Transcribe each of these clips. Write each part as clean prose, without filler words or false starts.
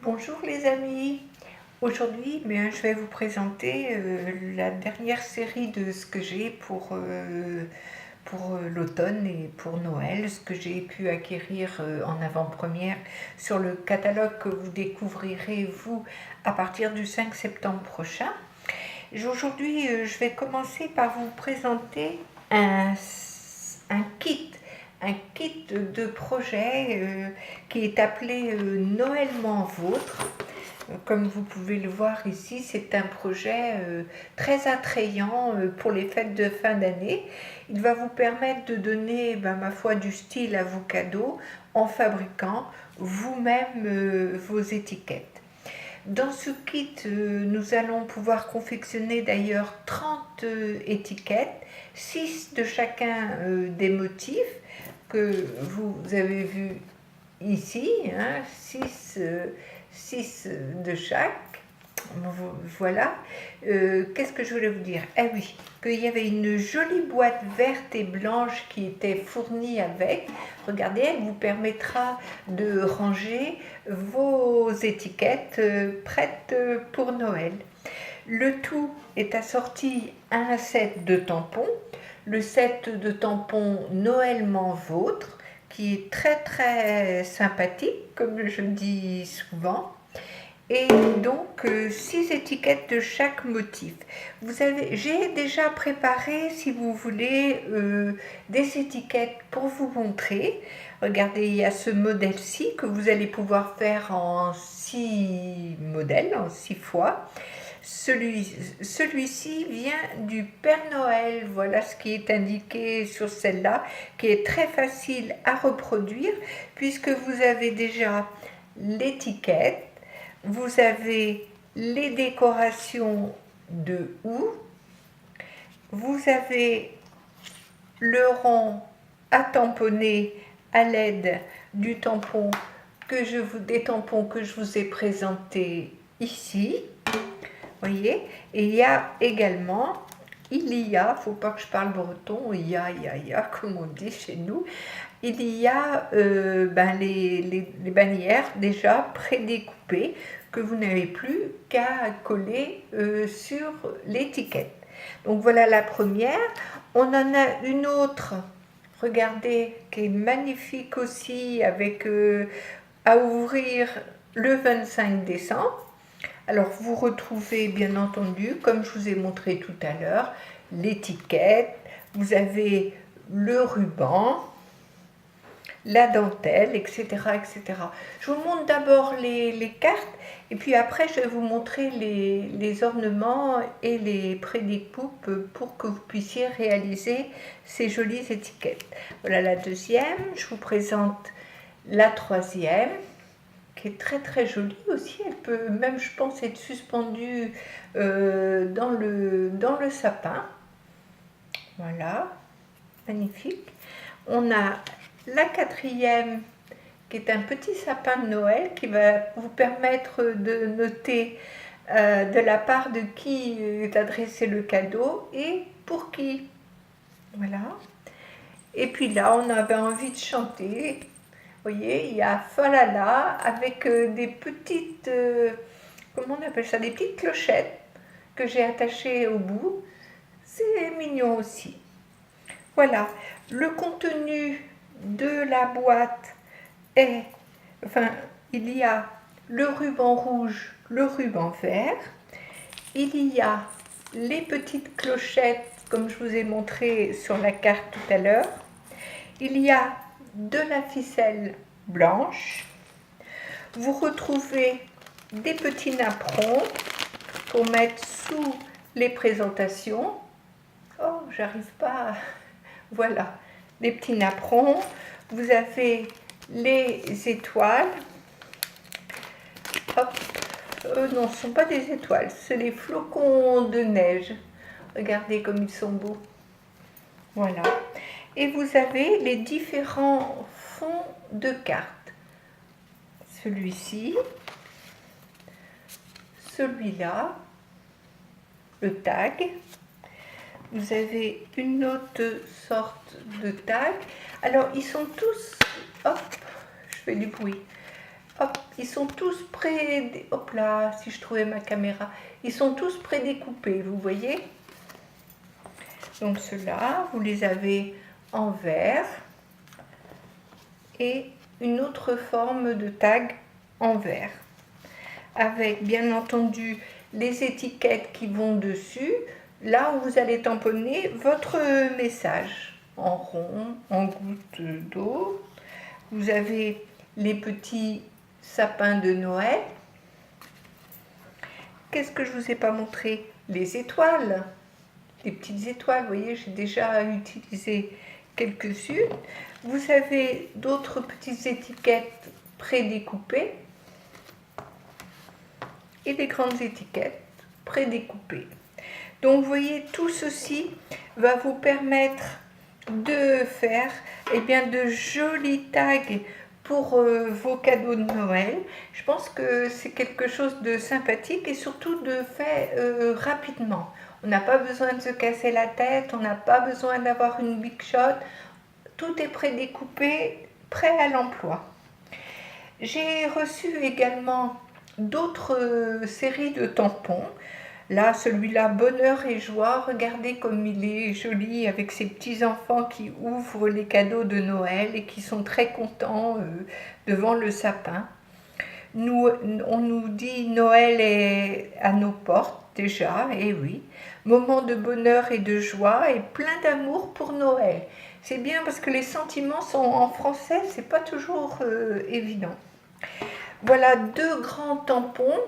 Bonjour les amis, aujourd'hui je vais vous présenter la dernière série de ce que j'ai pour l'automne et pour Noël, ce que j'ai pu acquérir en avant-première sur le catalogue que vous découvrirez vous à partir du 5 septembre prochain. Aujourd'hui je vais commencer par vous présenter un kit un kit de projet qui est appelé Noëlement Vôtre. Comme vous pouvez le voir ici, c'est un projet très attrayant pour les fêtes de fin d'année. Il va vous permettre de donner, ma foi, du style à vos cadeaux en fabriquant vous-même vos étiquettes. Dans ce kit, nous allons pouvoir confectionner d'ailleurs 30 étiquettes, 6 de chacun des motifs que vous avez vu ici, 6 de chaque. Voilà. Qu'est-ce que je voulais vous dire? Ah oui, qu'il y avait une jolie boîte verte et blanche qui était fournie avec. Regardez, elle vous permettra de ranger vos étiquettes prêtes pour Noël. Le tout est assorti à un set de tampons, le set de tampons Noëlement Vôtre, qui est très très sympathique, comme je dis souvent. Et donc 6 étiquettes de chaque motif. J'ai déjà préparé, si vous voulez, des étiquettes pour vous montrer. Regardez, il y a ce modèle-ci que vous allez pouvoir faire en 6 modèles, en 6 fois. Celui-ci vient du Père Noël, voilà ce qui est indiqué sur celle-là, qui est très facile à reproduire puisque vous avez déjà l'étiquette, vous avez les décorations de houx, vous avez le rond à tamponner à l'aide des tampons que je vous ai présentés ici. Voyez, et il y a également, faut pas que je parle breton, il y a, comme on dit chez nous, il y a les bannières déjà prédécoupées que vous n'avez plus qu'à coller sur l'étiquette. Donc voilà la première. On en a une autre, regardez, qui est magnifique aussi, avec à ouvrir le 25 décembre. Alors vous retrouvez bien entendu, comme je vous ai montré tout à l'heure, l'étiquette, vous avez le ruban, la dentelle, etc. etc. Je vous montre d'abord les cartes et puis après je vais vous montrer les ornements et les prédécoupes pour que vous puissiez réaliser ces jolies étiquettes. Voilà la deuxième, je vous présente la troisième, qui est très très jolie aussi. Elle peut même, je pense, être suspendue dans le sapin. Voilà, magnifique. On a la quatrième, qui est un petit sapin de Noël qui va vous permettre de noter de la part de qui est adressé le cadeau et pour qui. Voilà. Et puis là, on avait envie de chanter. Vous voyez, il y a Falala avec des petites, comment on appelle ça, des petites clochettes que j'ai attachées au bout. C'est mignon aussi. Voilà, le contenu de la boîte est, il y a le ruban rouge, le ruban vert, il y a les petites clochettes comme je vous ai montré sur la carte tout à l'heure, il y a de la ficelle blanche, vous retrouvez des petits napperons pour mettre sous les présentations. Oh, j'arrive pas. Voilà, les petits napperons. Vous avez les étoiles. Hop. Non, ce ne sont pas des étoiles, c'est les flocons de neige. Regardez comme ils sont beaux. Voilà. Et vous avez les différents fonds de cartes. Celui-ci, celui-là, le tag. Vous avez une autre sorte de tag. Alors, ils sont tous, hop, je fais du bruit. Hop, ils sont tous prêts. Hop là, si je trouvais ma caméra. Ils sont tous prédécoupés, vous voyez. Donc ceux-là, vous les avez en vert. Et une autre forme de tag en vert. Avec bien entendu les étiquettes qui vont dessus. Là où vous allez tamponner votre message. En rond, en goutte d'eau. Vous avez les petits sapins de Noël. Qu'est-ce que je ne vous ai pas montré? Les étoiles, les petites étoiles, vous voyez, j'ai déjà utilisé quelques-unes. Vous avez d'autres petites étiquettes prédécoupées et des grandes étiquettes prédécoupées. Donc vous voyez, tout ceci va vous permettre de faire de jolis tags pour vos cadeaux de Noël. Je pense que c'est quelque chose de sympathique et surtout de fait rapidement. On n'a pas besoin de se casser la tête, on n'a pas besoin d'avoir une big shot. Tout est prédécoupé, prêt à l'emploi. J'ai reçu également d'autres séries de tampons. Là, celui-là, Bonheur et Joie, regardez comme il est joli avec ses petits-enfants qui ouvrent les cadeaux de Noël et qui sont très contents devant le sapin. On nous dit Noël est à nos portes déjà, et oui, moment de bonheur et de joie et plein d'amour pour Noël. C'est bien parce que les sentiments sont en français, c'est pas toujours évident. Voilà deux grands tampons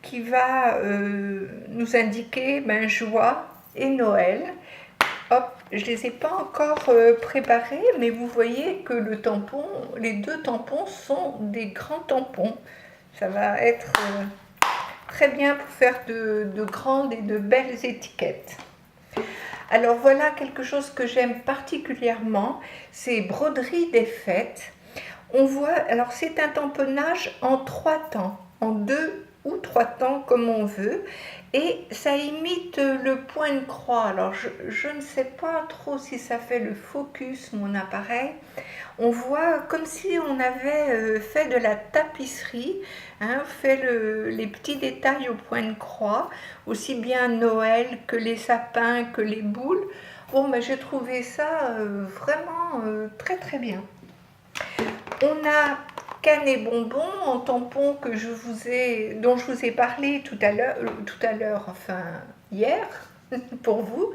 qui va nous indiquer joie et Noël. Hop, je ne les ai pas encore préparés, mais vous voyez que les deux tampons sont des grands tampons. Ça va être très bien pour faire de grandes et de belles étiquettes. Alors voilà quelque chose que j'aime particulièrement, c'est Broderie des Fêtes. On voit, alors c'est un tamponnage en 3 temps, en 2 ou 3 temps comme on veut, et ça imite le point de croix. Alors je ne sais pas trop si ça fait le focus mon appareil. On voit comme si on avait fait de la tapisserie, fait les petits détails au point de croix, aussi bien Noël que les sapins, que les boules. Bon, j'ai trouvé ça vraiment très très bien. On a Canne et Bonbons en tampon dont je vous ai parlé tout à l'heure, enfin hier, pour vous,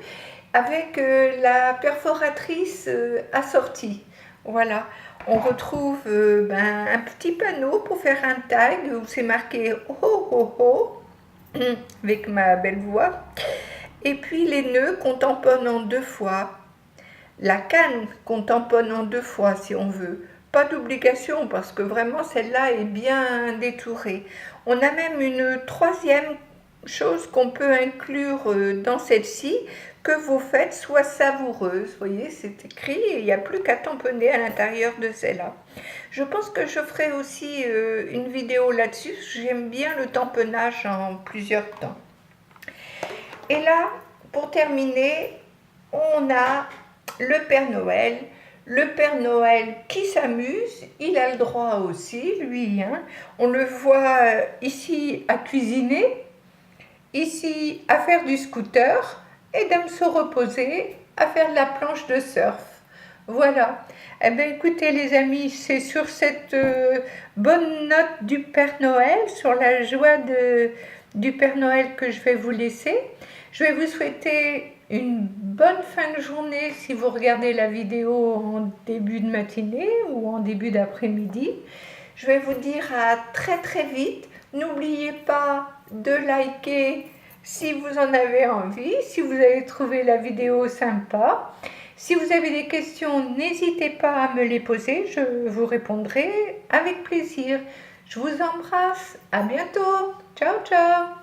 avec la perforatrice assortie. Voilà, on retrouve un petit panneau pour faire un tag où c'est marqué « Oh oh oh » avec ma belle voix. Et puis les nœuds qu'on tamponne en 2 fois. La canne qu'on tamponne en 2 fois si on veut. Pas d'obligation parce que vraiment celle-là est bien détourée. On a même une 3e chose qu'on peut inclure dans celle-ci, que vos fêtes soient savoureuses. Vous voyez, c'est écrit et il n'y a plus qu'à tamponner à l'intérieur de celle-là. Je pense que je ferai aussi une vidéo là-dessus. J'aime bien le tamponnage en plusieurs temps. Et là, pour terminer, on a le Père Noël. Le Père Noël qui s'amuse, il a le droit aussi, lui. On le voit ici à cuisiner, ici à faire du scooter et à se reposer, à faire de la planche de surf. Voilà. Eh bien, écoutez les amis, c'est sur cette bonne note du Père Noël, sur la joie du Père Noël que je vais vous laisser. Je vais vous souhaiter une bonne fin de journée si vous regardez la vidéo en début de matinée ou en début d'après-midi. Je vais vous dire à très très vite. N'oubliez pas de liker si vous en avez envie, si vous avez trouvé la vidéo sympa. Si vous avez des questions, n'hésitez pas à me les poser, je vous répondrai avec plaisir. Je vous embrasse, à bientôt, ciao ciao.